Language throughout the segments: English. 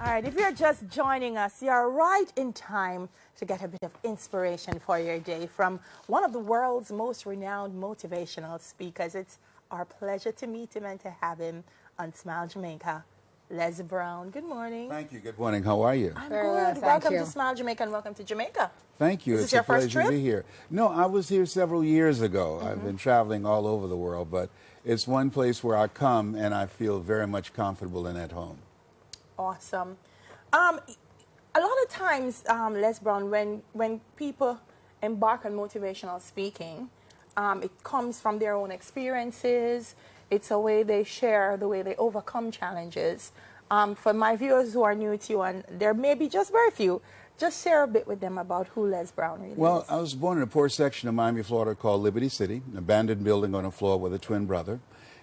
All right, if you're just joining us, you're right in time to get a bit of inspiration for your day from one of the world's most renowned motivational speakers. It's our pleasure to meet him and to have him on Smile Jamaica. Les Brown, good morning. Thank you. Good morning. How are you? I'm Very well, good. thank Welcome you. to Smile Jamaica and welcome to Jamaica. Thank you. Is It's this your a first pleasure trip? to be here. No, I was here several years ago. I've been traveling all over the world, but it's one place where I come and I feel very much comfortable and at home. Awesome. A lot of times, Les Brown, when people embark on motivational speaking, it comes from their own experiences. It's a way they share, the way they overcome challenges. For my viewers who are new to you, and there may be just very few, just share a bit with them about who Les Brown really is. Well, I was born in a poor section of Miami, Florida called Liberty City, an abandoned building on a floor with a twin brother.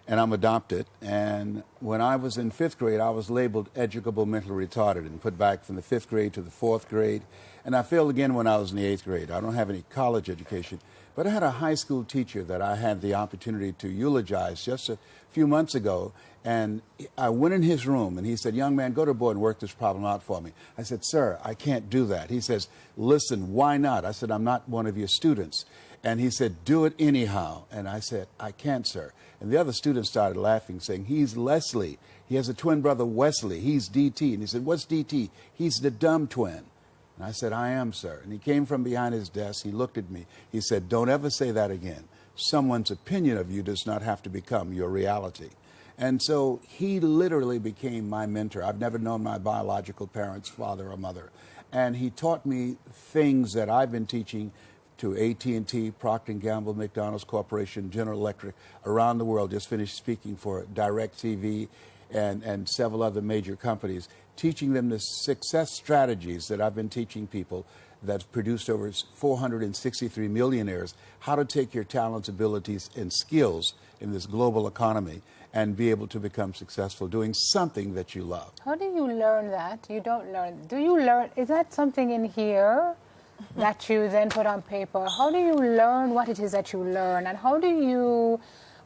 And I'm adopted. And when I was in 5th grade, I was labeled educable mentally retarded and put back from the 5th grade to the 4th grade. And I failed again when I was in the 8th grade. I don't have any college education. But I had a high school teacher that I had the opportunity to eulogize just a few months ago. And I went in his room and he said, "Young man, go to the board and work this problem out for me." I said, "Sir, I can't do that." He says, "Listen, why not?" I said, "I'm not one of your students." And he said, "Do it anyhow." And I said, "I can't, sir." And the other students started laughing, saying, "He's Leslie. He has a twin brother, Wesley. He's DT." And he said, "What's DT?" "He's the dumb twin." And I said, "I am, sir." And he came from behind his desk. He looked at me. He said, "Don't ever say that again. Someone's opinion of you does not have to become your reality." And so he literally became my mentor. I've never known my biological parents, father or mother. And he taught me things that I've been teaching to AT&T, Procter & Gamble, McDonald's Corporation, General Electric, around the world. Just finished speaking for DirecTV and several other major companies, teaching them the success strategies that I've been teaching people that's produced over 463 millionaires, how to take your talents, abilities, and skills in this global economy and be able to become successful doing something that you love. How do you learn that? You don't learn. Do you learn? Is that something in here that you then put on paper? How do you learn what it is that you learn? And how do you,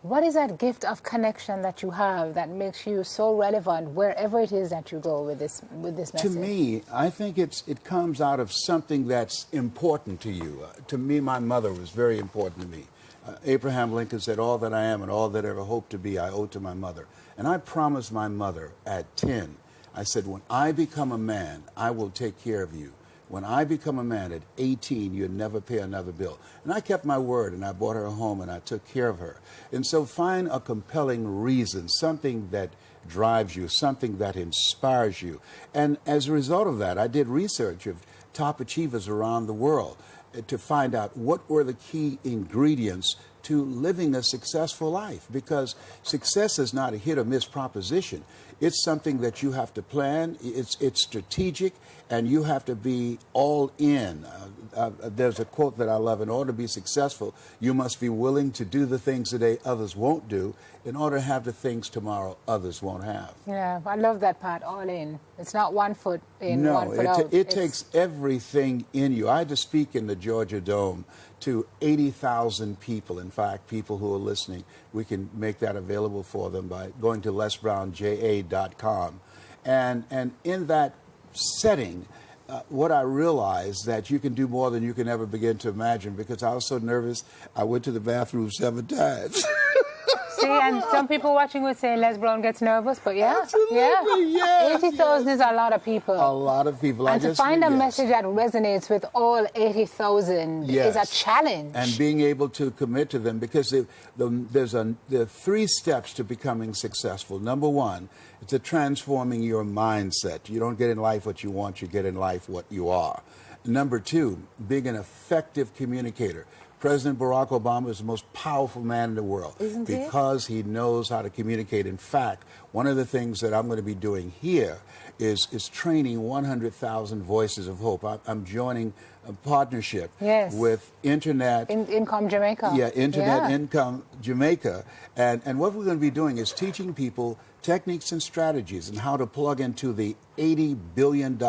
what is that gift of connection that you have that makes you so relevant wherever it is that you go with this message? To me, I think it comes out of something that's important to you. To me, my mother was very important to me. Abraham Lincoln said, "All that I am and all that I ever hope to be, I owe to my mother." And I promised my mother at 10, I said, "When I become a man, I will take care of you. When I become a man at 18, you'll never pay another bill." And I kept my word, and I brought her home, and I took care of her. And so find a compelling reason, something that drives you, something that inspires you. And as a result of that, I did research of top achievers around the world to find out what were the key ingredients to living a successful life, because success is not a hit or miss proposition. It's something that you have to plan, it's strategic, and you have to be all in. There's a quote that I love: "In order to be successful, you must be willing to do the things today others won't do in order to have the things tomorrow others won't have." Yeah, I love that part, all in. It's not one foot in, one foot out. It takes everything in you. I had to speak in the Georgia Dome to 80,000 people. In fact, people who are listening, we can make that available for them by going to lesbrownja.com. And in that setting, what I realized that you can do more than you can ever begin to imagine, because I was so nervous, I went to the bathroom 7 times. See, and some people watching would say Les Brown gets nervous, but yeah. Absolutely, yeah. 80,000 is a lot of people. A lot of people. And to find a message that resonates with all 80,000 is a challenge. And being able to commit to them, because there are 3 steps to becoming successful. Number 1, it's transforming your mindset. You don't get in life what you want, you get in life what you are. Number 2, being an effective communicator. President Barack Obama is the most powerful man in the world. Isn't he? Because he knows how to communicate. In fact, one of the things that I'm going to be doing here is training 100,000 voices of hope. I'm joining partnership Yes. with Internet. Income Jamaica. Yeah, Internet Yeah. Income Jamaica. And what we're going to be doing is teaching people techniques and strategies and how to plug into the $80 billion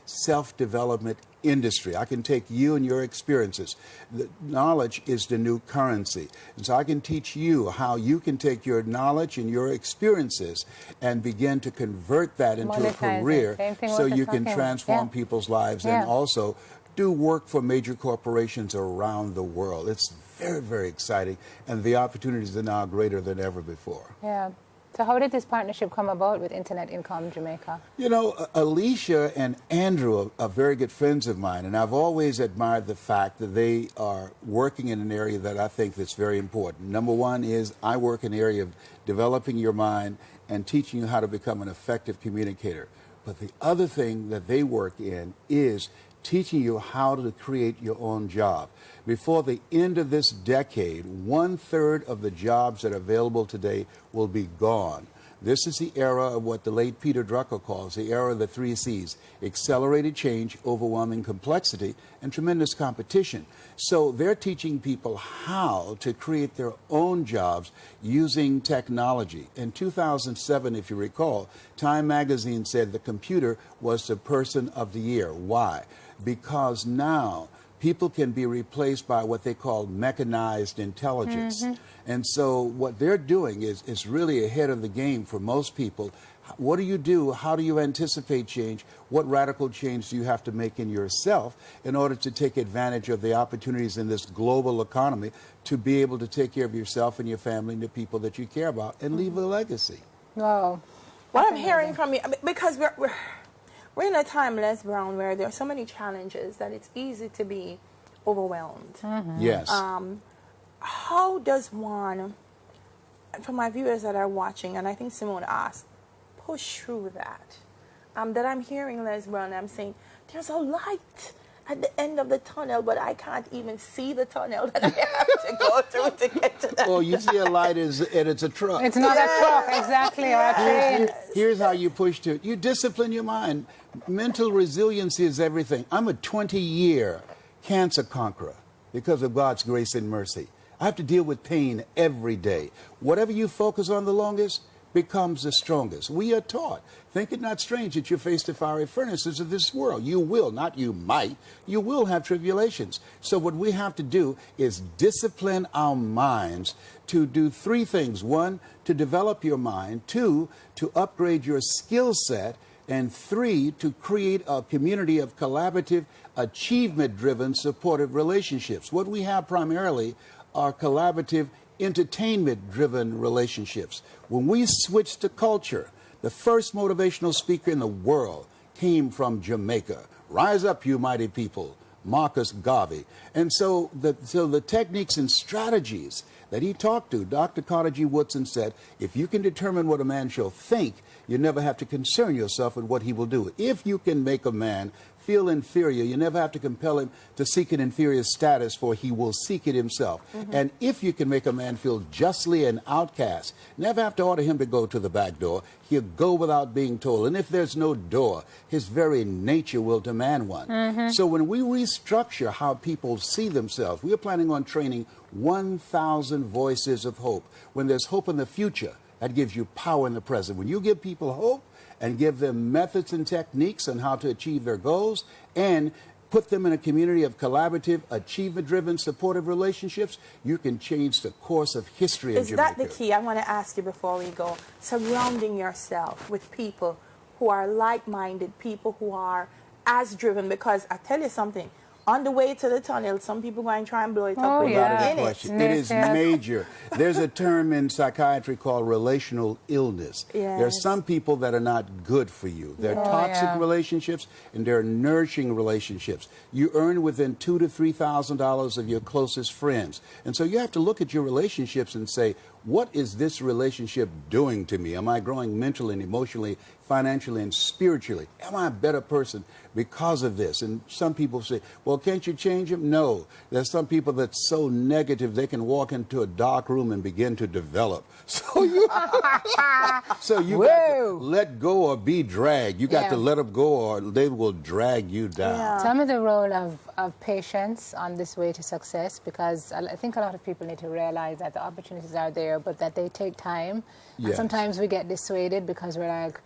self-development industry. I can take you and your experiences. The knowledge is the new currency. And so I can teach you how you can take your knowledge and your experiences and begin to convert that into a Monetize it. career Same thing so what you you're can talking about. transform Yeah. people's lives Yeah. and also do work for major corporations around the world. It's very, very exciting, and the opportunities are now greater than ever before. Yeah. So how did this partnership come about with Internet Income Jamaica? You know, Alicia and Andrew are very good friends of mine, and I've always admired the fact that they are working in an area that I think that's very important. Number one is I work in the area of developing your mind and teaching you how to become an effective communicator. But the other thing that they work in is teaching you how to create your own job. Before the end of this decade, 1/3 of the jobs that are available today will be gone. This is the era of what the late Peter Drucker calls the era of the 3 C's: accelerated change, overwhelming complexity, and tremendous competition. So they're teaching people how to create their own jobs using technology. In 2007, if you recall, Time magazine said the computer was the person of the year. Why? Because now people can be replaced by what they call mechanized intelligence. And so what they're doing is really ahead of the game for most people. What do you do? How do you anticipate change? What radical change do you have to make in yourself in order to take advantage of the opportunities in this global economy to be able to take care of yourself and your family and the people that you care about and leave a legacy? Wow. What I'm hearing from you, because we're in a time, Les Brown, where there are so many challenges that it's easy to be overwhelmed. Yes. How does one, for my viewers that are watching, and I think Simone asked, push through that? That I'm hearing Les Brown, I'm saying, there's a light at the end of the tunnel, but I can't even see the tunnel that I have to go through to get to that. Well, you see a light and it's a truck. It's not a truck, exactly, or a train. Here's how you push to it. You discipline your mind. Mental resiliency is everything. I'm a 20-year cancer conqueror because of God's grace and mercy. I have to deal with pain every day. Whatever you focus on the longest becomes the strongest. We are taught, think it not strange that you face the fiery furnaces of this world. You will, not you might, you will have tribulations. So what we have to do is discipline our minds to do 3 things. 1, to develop your mind. 2, to upgrade your skill set. And 3, to create a community of collaborative, achievement-driven, supportive relationships. What we have primarily are collaborative, entertainment-driven relationships. When we switched to culture, the first motivational speaker in the world came from Jamaica. Rise up, you mighty people, Marcus Garvey. And so the techniques and strategies that he talked to, Dr. Carter G. Woodson said, if you can determine what a man shall think, you never have to concern yourself with what he will do. If you can make a man feel inferior, you never have to compel him to seek an inferior status, for he will seek it himself. And if you can make a man feel justly an outcast, never have to order him to go to the back door. He'll go without being told. And if there's no door, his very nature will demand one. So when we restructure how people see themselves, we are planning on training 1,000 voices of hope. When there's hope in the future, that gives you power in the present. When you give people hope and give them methods and techniques on how to achieve their goals and put them in a community of collaborative, achievement-driven, supportive relationships, you can change the course of history in Jamaica. Is that the key? I want to ask you before we go. Surrounding yourself with people who are like-minded, people who are as driven, because I tell you something, on the way to the tunnel, some people going to try and blow it up Oh, yeah. in it. Question. It is major. There's a term in psychiatry called relational illness. Yes. There are some people that are not good for you. They're toxic relationships and they're nourishing relationships. You earn within $2,000 to $3,000 of your closest friends. And so you have to look at your relationships and say, what is this relationship doing to me? Am I growing mentally and emotionally, financially and spiritually? Am I a better person because of this? And some people say, well, can't you change them? No. There's some people that's so negative they can walk into a dark room and begin to develop. So you, so you got to let go or be dragged. You got to let them go or they will drag you down. Yeah. Tell me the role of patience on this way to success, because I think a lot of people need to realize that the opportunities are there, but that they take time. And sometimes we get dissuaded because we're like,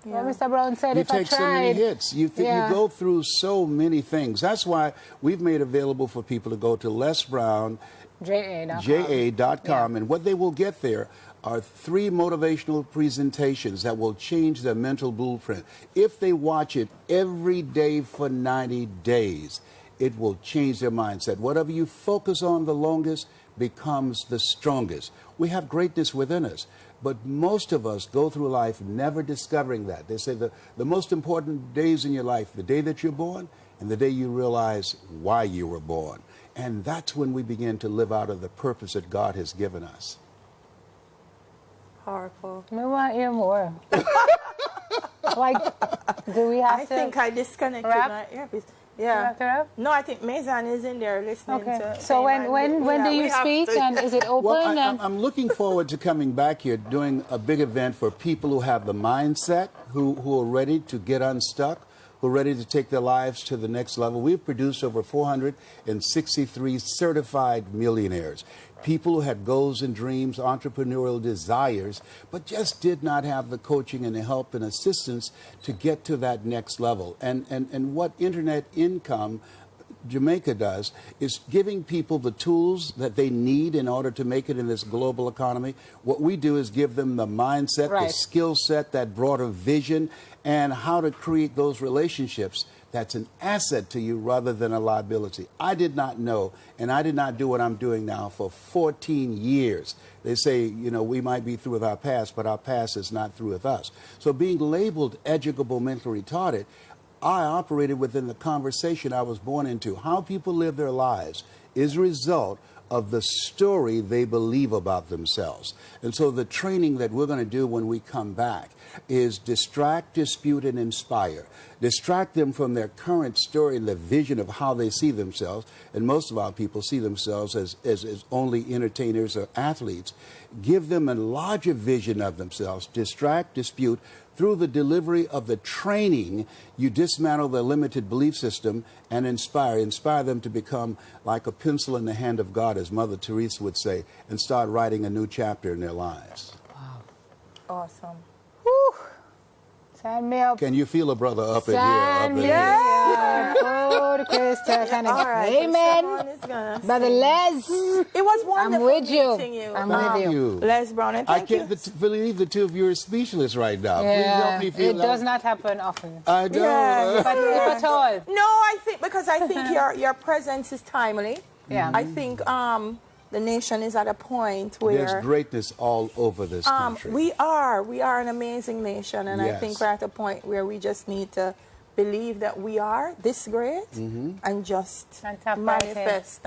well, Mr. Brown said you if I take tried. so many hits. You go through so many things. That's why we've made available for people to go to LesBrown.com. And what they will get there are 3 motivational presentations that will change their mental blueprint. If they watch it every day for 90 days, it will change their mindset. Whatever you focus on the longest becomes the strongest. We have greatness within us, but most of us go through life never discovering that. They say the most important days in your life, the day that you're born and the day you realize why you were born. And that's when we begin to live out of the purpose that God has given us. Powerful. We want to hear more. Like, do we have I to? think I disconnected my earpiece. Yeah. No, I think Maison is in there listening to. So when do you speak, and is it open? Well, I'm looking forward to coming back here, doing a big event for people who have the mindset, who are ready to get unstuck, who are ready to take their lives to the next level. We've produced over 463 certified millionaires. People who had goals and dreams, entrepreneurial desires, but just did not have the coaching and the help and assistance to get to that next level. And what Internet Income Jamaica does is giving people the tools that they need in order to make it in this global economy. What we do is give them the mindset, the skill set, that broader vision, and how to create those relationships that's an asset to you rather than a liability. I did not know, and I did not do what I'm doing now for 14 years. They say, you know, we might be through with our past, but our past is not through with us. So being labeled educable mentally retarded, I operated within the conversation I was born into. How people live their lives is a result of the story they believe about themselves. And so the training that we're going to do when we come back is distract, dispute, and inspire. Distract them from their current story and the vision of how they see themselves. And most of our people see themselves as only entertainers or athletes. Give them a larger vision of themselves. Distract, dispute. Through the delivery of the training, you dismantle their limited belief system and inspire them to become like a pencil in the hand of God, as Mother Teresa would say, and start writing a new chapter in their lives. Wow. Awesome. Whew. Sign me up. Can you feel a brother up in here? Sign me up. Oh, the Crystal. All right. Amen. Brother Les. It was wonderful I'm with you. meeting you. I'm with you. Les Brown, and I thank you. can't believe the two of you are speechless right now. Please Yeah, help me feel it does not happen often. I know. Yeah. But if at all. No, I think because I think your presence is timely. Yeah. I think the nation is at a point where There's greatness all over this country. we are an amazing nation, and I think we're at a point where we just need to believe that we are this great and just manifest.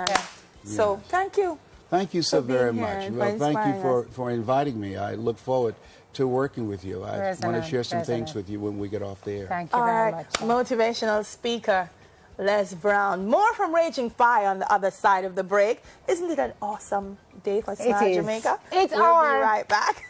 So thank you. Thank you so very being much. here Well, and thank you inspiring for inviting me. I look forward to working with you. I want to Resonant, share some things resonant. with you when we get off the air. Thank you All very right, much. motivational speaker Les Brown. More from Raging Fire on the other side of the break. Isn't it an awesome day for Smile is. Jamaica? It's we'll our. be right back.